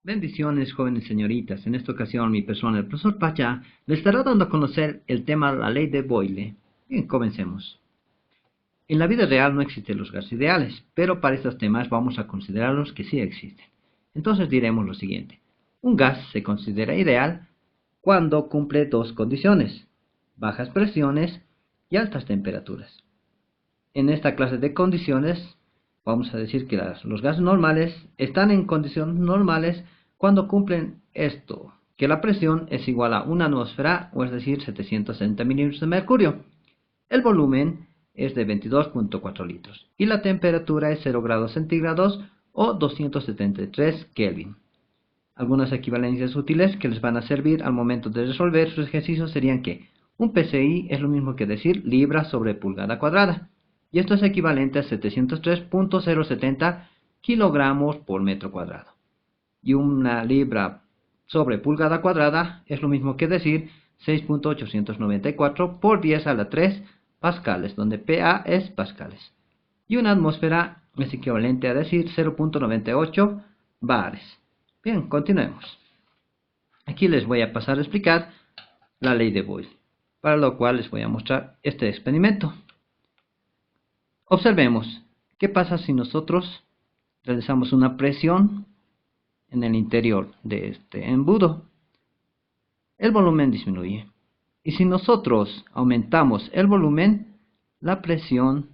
Bendiciones, jóvenes señoritas. En esta ocasión, mi persona, el profesor Pacha, les estará dando a conocer el tema de la ley de Boyle. Bien, comencemos. En la vida real no existen los gases ideales, pero para estos temas vamos a considerarlos que sí existen. Entonces diremos lo siguiente. Un gas se considera ideal cuando cumple dos condiciones: bajas presiones y altas temperaturas. En esta clase de condiciones, vamos a decir que los gases normales están en condiciones normales cuando cumplen esto, que la presión es igual a una atmósfera, o es decir, 760 milímetros de mercurio. El volumen es de 22.4 litros y la temperatura es 0 grados centígrados o 273 Kelvin. Algunas equivalencias útiles que les van a servir al momento de resolver sus ejercicios serían que un PSI es lo mismo que decir libra sobre pulgada cuadrada, y esto es equivalente a 703.070 kilogramos por metro cuadrado. Y una libra sobre pulgada cuadrada es lo mismo que decir 6.894 por 10 a la 3 pascales, donde PA es pascales. Y una atmósfera es equivalente a decir 0.98 bares. Bien, continuemos. Aquí les voy a pasar a explicar la ley de Boyle, para lo cual les voy a mostrar este experimento. Observemos, ¿qué pasa si nosotros realizamos una presión en el interior de este embudo? El volumen disminuye. Y si nosotros aumentamos el volumen, la presión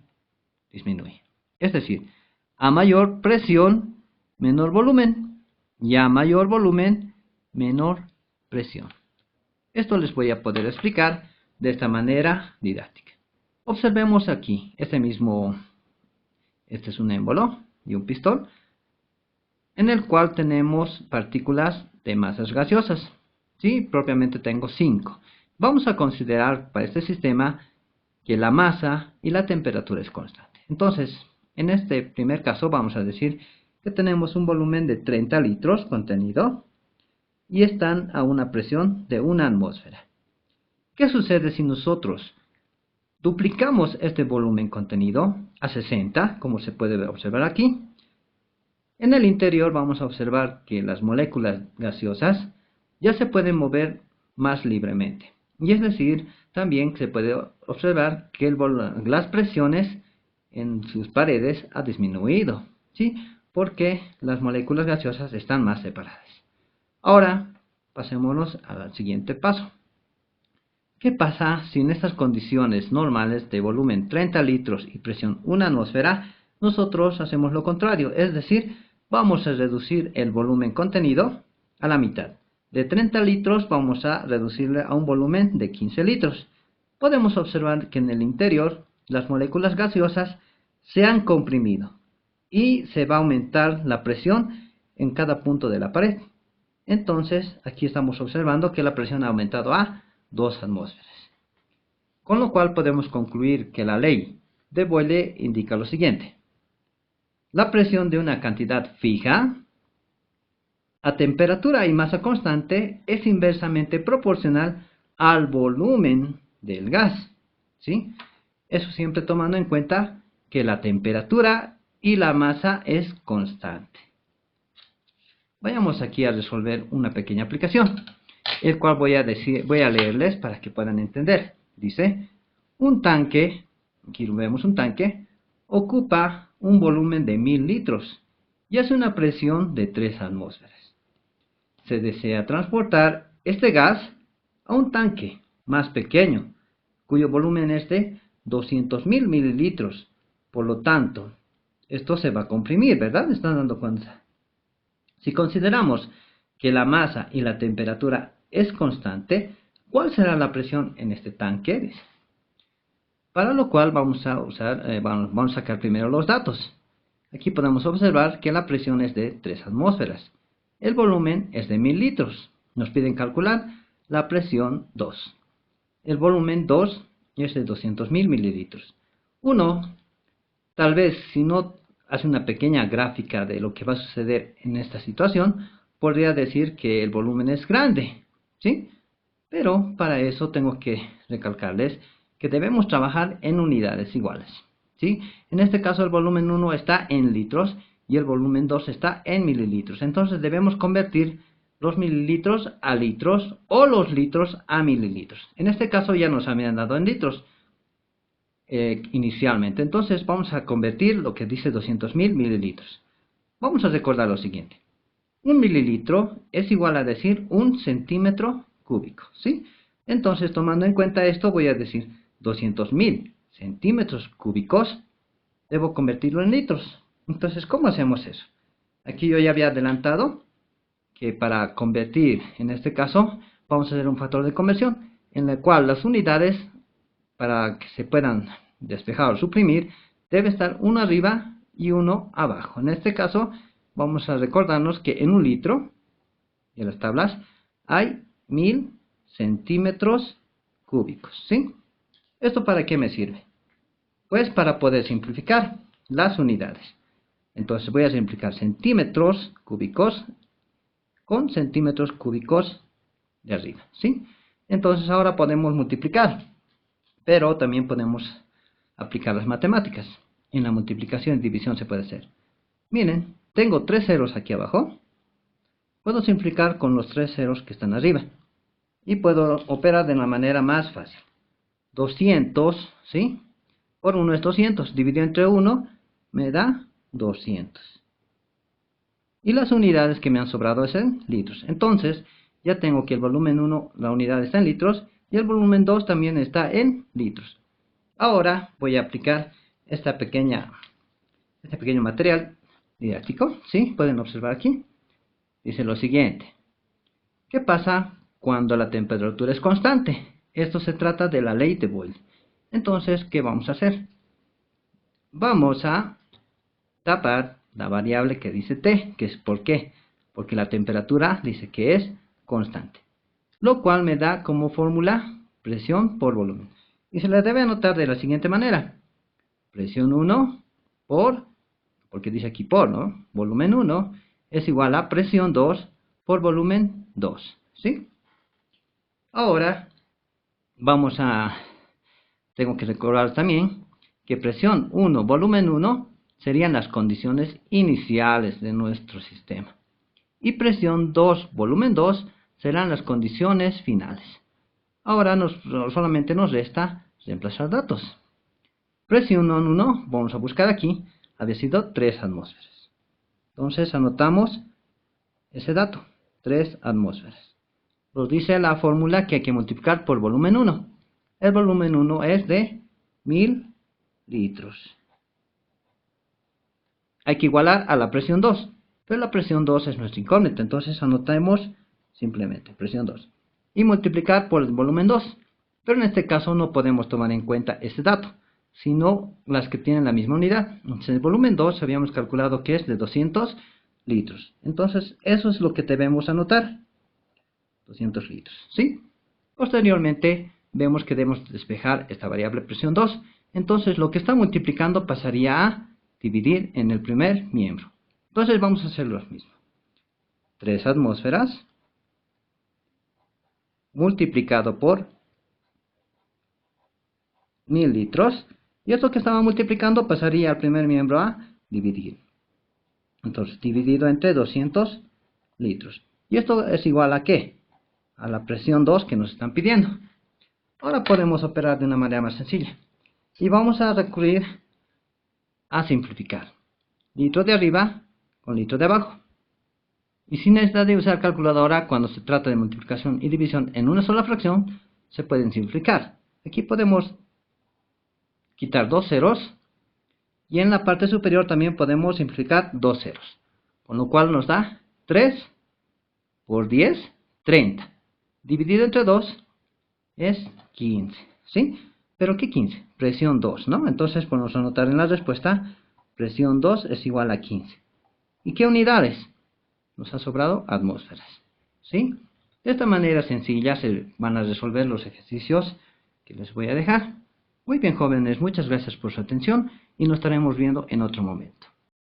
disminuye. Es decir, a mayor presión, menor volumen. Y a mayor volumen, menor presión. Esto les voy a poder explicar de esta manera didáctica. Observemos aquí, este es un émbolo y un pistón, en el cual tenemos partículas de masas gaseosas. ¿Sí? Propiamente tengo 5. Vamos a considerar para este sistema que la masa y la temperatura es constante. Entonces, en este primer caso vamos a decir que tenemos un volumen de 30 litros contenido y están a una presión de una atmósfera. ¿Qué sucede si nosotros duplicamos este volumen contenido a 60, como se puede observar aquí? En el interior vamos a observar que las moléculas gaseosas ya se pueden mover más libremente. Y es decir, también se puede observar que las presiones en sus paredes ha disminuido, ¿sí? Porque las moléculas gaseosas están más separadas. Ahora, pasémonos al siguiente paso. ¿Qué pasa si en estas condiciones normales de volumen 30 litros y presión 1 atmósfera, nosotros hacemos lo contrario? Es decir, vamos a reducir el volumen contenido a la mitad. De 30 litros vamos a reducirle a un volumen de 15 litros. Podemos observar que en el interior las moléculas gaseosas se han comprimido y se va a aumentar la presión en cada punto de la pared. Entonces, aquí estamos observando que la presión ha aumentado a 2 atmósferas. Con lo cual podemos concluir que la ley de Boyle indica lo siguiente. La presión de una cantidad fija a temperatura y masa constante es inversamente proporcional al volumen del gas, ¿sí? Eso siempre tomando en cuenta que la temperatura y la masa es constante. Vayamos aquí a resolver una pequeña aplicación, el cual voy a leerles para que puedan entender. Dice, un tanque, aquí vemos un tanque, ocupa un volumen de 1000 litros y hace una presión de 3 atmósferas. Se desea transportar este gas a un tanque más pequeño, cuyo volumen es de 200.000 mililitros. Por lo tanto, esto se va a comprimir, ¿verdad? ¿Me están dando cuenta? Si consideramos que la masa y la temperatura es constante, ¿cuál será la presión en este tanque? Para lo cual vamos a sacar primero los datos. Aquí podemos observar que la presión es de 3 atmósferas. El volumen es de 1000 litros. Nos piden calcular la presión 2. El volumen 2 es de 200.000 mililitros. Uno, tal vez si no hace una pequeña gráfica de lo que va a suceder en esta situación, podría decir que el volumen es grande, ¿sí? Pero para eso tengo que recalcarles que debemos trabajar en unidades iguales, ¿sí? En este caso el volumen 1 está en litros y el volumen 2 está en mililitros. Entonces debemos convertir los mililitros a litros o los litros a mililitros. En este caso ya nos habían dado en litros inicialmente. Entonces vamos a convertir lo que dice 200.000 mililitros. Vamos a recordar lo siguiente. Un mililitro es igual a decir un centímetro cúbico, ¿sí? Entonces, tomando en cuenta esto, voy a decir 200.000 centímetros cúbicos, debo convertirlo en litros. Entonces, ¿cómo hacemos eso? Aquí yo ya había adelantado que para convertir, en este caso, vamos a hacer un factor de conversión, en el cual las unidades, para que se puedan despejar o suprimir, debe estar uno arriba y uno abajo. En este caso, vamos a recordarnos que en un litro, en las tablas, hay 1000 centímetros cúbicos, ¿sí? ¿Esto para qué me sirve? Pues para poder simplificar las unidades. Entonces voy a simplificar centímetros cúbicos con centímetros cúbicos de arriba, ¿sí? Entonces ahora podemos multiplicar, pero también podemos aplicar las matemáticas. En la multiplicación y división se puede hacer. Miren, tengo 3 ceros aquí abajo. Puedo simplificar con los 3 ceros que están arriba. Y puedo operar de la manera más fácil. 200, ¿sí? Por 1 es 200. Dividido entre 1 me da 200. Y las unidades que me han sobrado es en litros. Entonces, ya tengo que el volumen 1, la unidad está en litros. Y el volumen 2 también está en litros. Ahora voy a aplicar este pequeño material didáctico. ¿Sí? Pueden observar aquí. Dice lo siguiente. ¿Qué pasa cuando la temperatura es constante? Esto se trata de la ley de Boyle. Entonces, ¿qué vamos a hacer? Vamos a tapar la variable que dice T, que es ¿por qué? Porque la temperatura dice que es constante. Lo cual me da como fórmula presión por volumen. Y se la debe anotar de la siguiente manera. Presión 1 porque dice aquí por, ¿no? Volumen 1 es igual a presión 2 por volumen 2, ¿sí? Ahora tengo que recordar también que presión 1, volumen 1 serían las condiciones iniciales de nuestro sistema. Y presión 2, volumen 2 serán las condiciones finales. Ahora solamente nos resta reemplazar datos. Presión 1, vamos a buscar aquí, había sido 3 atmósferas. Entonces anotamos ese dato, 3 atmósferas. Nos dice la fórmula que hay que multiplicar por volumen 1. El volumen 1 es de 1000 litros. Hay que igualar a la presión 2, pero la presión 2 es nuestra incógnita, entonces anotamos simplemente presión 2. Y multiplicar por el volumen 2, pero en este caso no podemos tomar en cuenta este dato, sino las que tienen la misma unidad. Entonces el volumen 2 habíamos calculado que es de 200 litros. Entonces eso es lo que debemos anotar. 200 litros, ¿sí? Posteriormente vemos que debemos despejar esta variable presión 2. Entonces lo que está multiplicando pasaría a dividir en el primer miembro. Entonces vamos a hacer lo mismo. 3 atmósferas multiplicado por 1000 litros. Y esto que estaba multiplicando pasaría al primer miembro a dividir. Entonces dividido entre 200 litros. ¿Y esto es igual a qué? A la presión 2 que nos están pidiendo. Ahora podemos operar de una manera más sencilla. Y vamos a recurrir a simplificar. Litro de arriba con litro de abajo. Y sin necesidad de usar calculadora, cuando se trata de multiplicación y división en una sola fracción, se pueden simplificar. Aquí podemos quitar 2 ceros. Y en la parte superior también podemos simplificar 2 ceros. Con lo cual nos da 3 por 10, 30. Dividido entre 2 es 15, ¿sí? ¿Pero qué 15? Presión 2, ¿no? Entonces podemos anotar en la respuesta, presión 2 es igual a 15. ¿Y qué unidades? Nos ha sobrado atmósferas, ¿sí? De esta manera sencilla se van a resolver los ejercicios que les voy a dejar. Muy bien, jóvenes, muchas gracias por su atención y nos estaremos viendo en otro momento.